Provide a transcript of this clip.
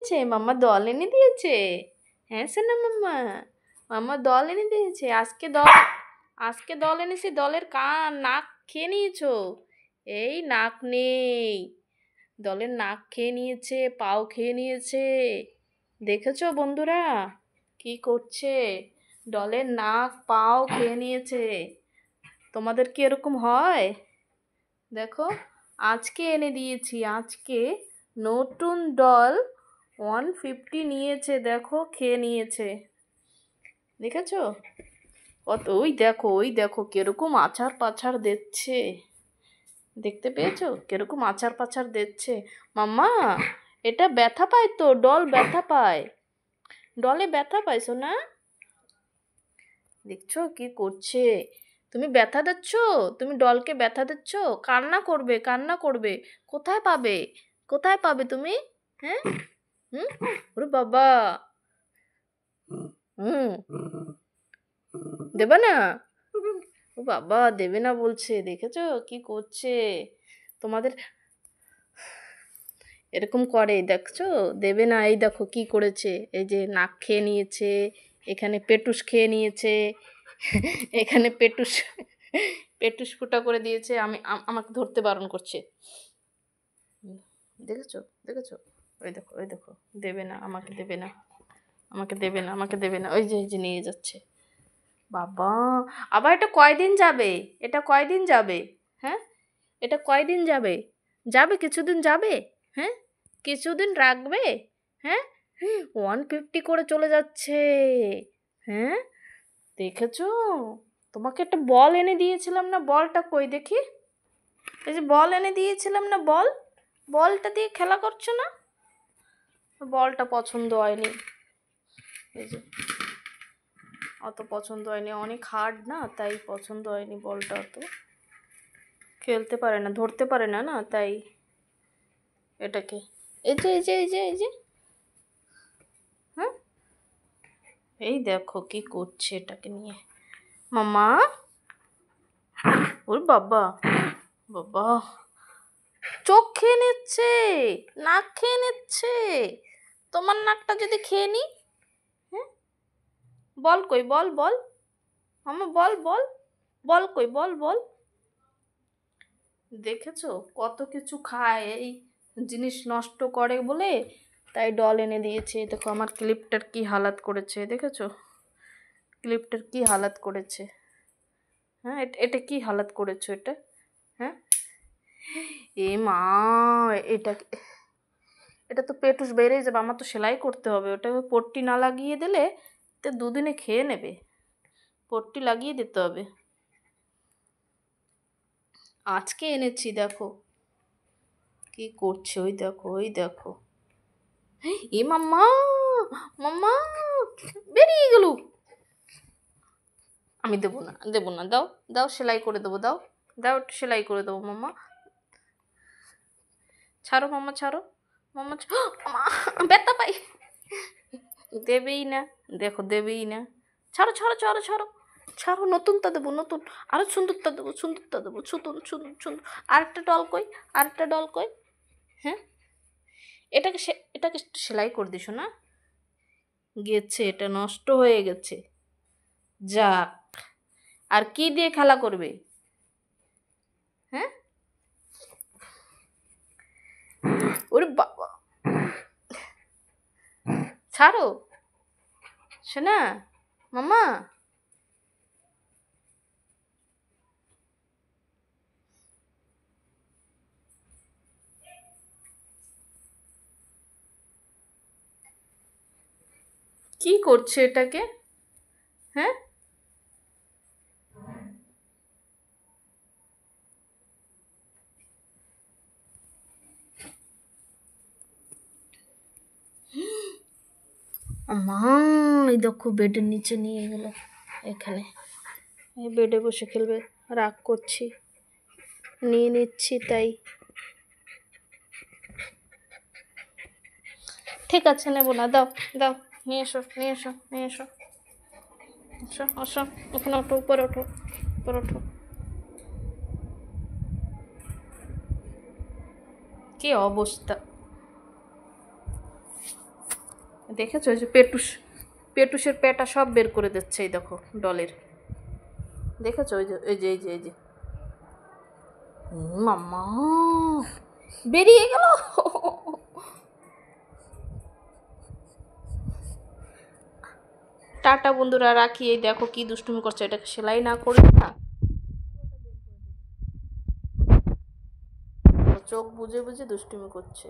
দিয়েছে, মাম্মা দল এনে দিয়েছে। হ্যাঁ শোনা মাম্মা, মাম্মা দল এনে দিয়েছে। আজকে দল এনেছি, দলের নাক খেয়ে নিয়েছো। এই নাক নেই, দলের নাক খেয়ে নিয়েছে, পাও খেয়ে নিয়েছে। দেখেছো বন্ধুরা কি করছে? দলের নাক পাও খেয়ে নিয়েছে। তোমাদের কি এরকম হয়? দেখো আজকে এনে দিয়েছি, আজকে নতুন ডল 150 নিয়েছে, দেখো খেয়ে নিয়েছে। দেখেছো কত? ওই দেখো কিরকম আচার পাচার দিচ্ছে, দেখতে পেয়েছো কিরকম আচার পাচার দিচ্ছে। মাম্মা এটা ব্যথা পায় তো, ডল ব্যথা পায়, ডলে ব্যথা পাইছো না? দেখছো কি করছে? তুমি ব্যথা দিচ্ছ, তুমি ডলকে ব্যথা দিচ্ছ, কান্না করবে কান্না করবে। কোথায় পাবে, কোথায় পাবে তুমি? হ্যাঁ হুম, ওরে বাবা, হুম দেবে না? ও বাবা দেবে না বলছে, দেখেছো কি করছে? তোমাদের এরকম করে, দেখছো দেবে না। এই দেখো কি করেছে, এই যে নাক খেয়ে নিয়েছে, এখানে পেটুস খেয়ে নিয়েছে, এখানে পেটুস পেটুস ফুটা করে দিয়েছে। আমাকে ধরতে বারণ করছে। দেখেছো দেখেছো, ওই দেখো ওই দেখো, দেবে না, আমাকে দেবে না, আমাকে দেবে না, আমাকে দেবে না। ওই যে এই যে নিয়ে যাচ্ছে। বাবা আবার এটা কয়দিন যাবে, এটা কয়দিন যাবে? হ্যাঁ এটা কয়দিন যাবে? যাবে কিছুদিন যাবে? হ্যাঁ কিছুদিন রাখবে? হ্যাঁ 150 করে চলে যাচ্ছে। হ্যাঁ দেখেছো, তোমাকে একটা বল এনে দিয়েছিলাম না, বলটা কই দেখি? এই যে বল এনে দিয়েছিলাম না, বল, বলটা দিয়ে খেলা করছো না? বলটা পছন্দ হয়নি, এই যে অত পছন্দ হয়নি, অনেক হার্ড না, তাই পছন্দ হয়নি বলটা, অত খেলতে পারে না, ধরতে পারে না, না তাই এটাকে। এই যে এই যে এই যে এই যে হ্যাঁ এই দেখো কি করছে এটাকে নিয়ে। মামা ওর বাবা, বাবা চোখ খেয়ে নিচ্ছে, নাক খেয়ে নিচ্ছে। তোমার নাকটা যদি খেয়ে নি? হ্যাঁ বল কই, বল বল মামা, বল বল, বল কই, বল বল। দেখেছো কত কিছু খায়, এই জিনিস নষ্ট করে বলে তাই ডল এনে দিয়েছে। দেখো আমার ক্লিপটার কি হালাত করেছে, দেখেছো ক্লিপটার কি হালাত করেছে? হ্যাঁ এটা কি হালাত করেছো এটা? হ্যাঁ এ মা, এটা এটা তো পেটুস বেড়ে যাবে, আমার তো সেলাই করতে হবে। ওটা পট্টি না লাগিয়ে দিলে তো দুদিনে খেয়ে নেবে, পট্টি লাগিয়ে দিতে হবে। আজকে এনেছি, দেখো কি করছে, ওই দেখো ওই দেখো। এ মাম্মা, মাম্মা বেরিয়ে গেল। আমি দেবো না দেবো না, দাও দাও সেলাই করে দেবো, দাও দাও সেলাই করে দেবো মাম্মা। ছাড়ো মাম্মা ছাড়ো, মাম্মা ব্যথা পাই, দেবেই না, দেখো দেবেই না। ছাড়ো ছাড়ো ছাড়ো ছাড়ো ছাড়ো, নতুনটা দেবো, নতুন আরো সুন্দরটা দেবো, সুন্দরটা দেবো, সুন্দর সুন্দর সুন্দর। আরেকটা ডল কই, আরেকটা ডল কই? হ্যাঁ এটাকে একটু সেলাই করে দিস না, গেছে এটা নষ্ট হয়ে গেছে। যাক, আর কি দিয়ে খেলা করবে? হ্যাঁ ওরে বাবা, ছাড়ো শোনা মামা। কি করছে এটাকে? হ্যাঁ মা, এই দেখো বেডের নিচে নিয়ে গেল, এখানে এই বেডে বসে খেলবে, রাগ করছি, নিয়ে নিচ্ছি তাই। ঠিক আছে নেবো না, দাও দাও, নিয়ে এসো নিয়ে এসো নিয়ে এসো, আসো আসো, ওখানে ওঠো, উপরে ওঠো, উপরে ওঠো। কি অবস্থা, দেখেছো ওই যে পেটুসের পেটা সব বের করে দিচ্ছে, এই দেখো ডলের। দেখেছো ওই যে এই যে এই যে এই যে মাম্মা বেরিয়ে গেল। টাটা বন্ধুরা, রাখি। এই দেখো কি দুষ্টুমি করছে, এটাকে সেলাই না করলে না চোখ বুজে বুজে দুষ্টুমি করছে।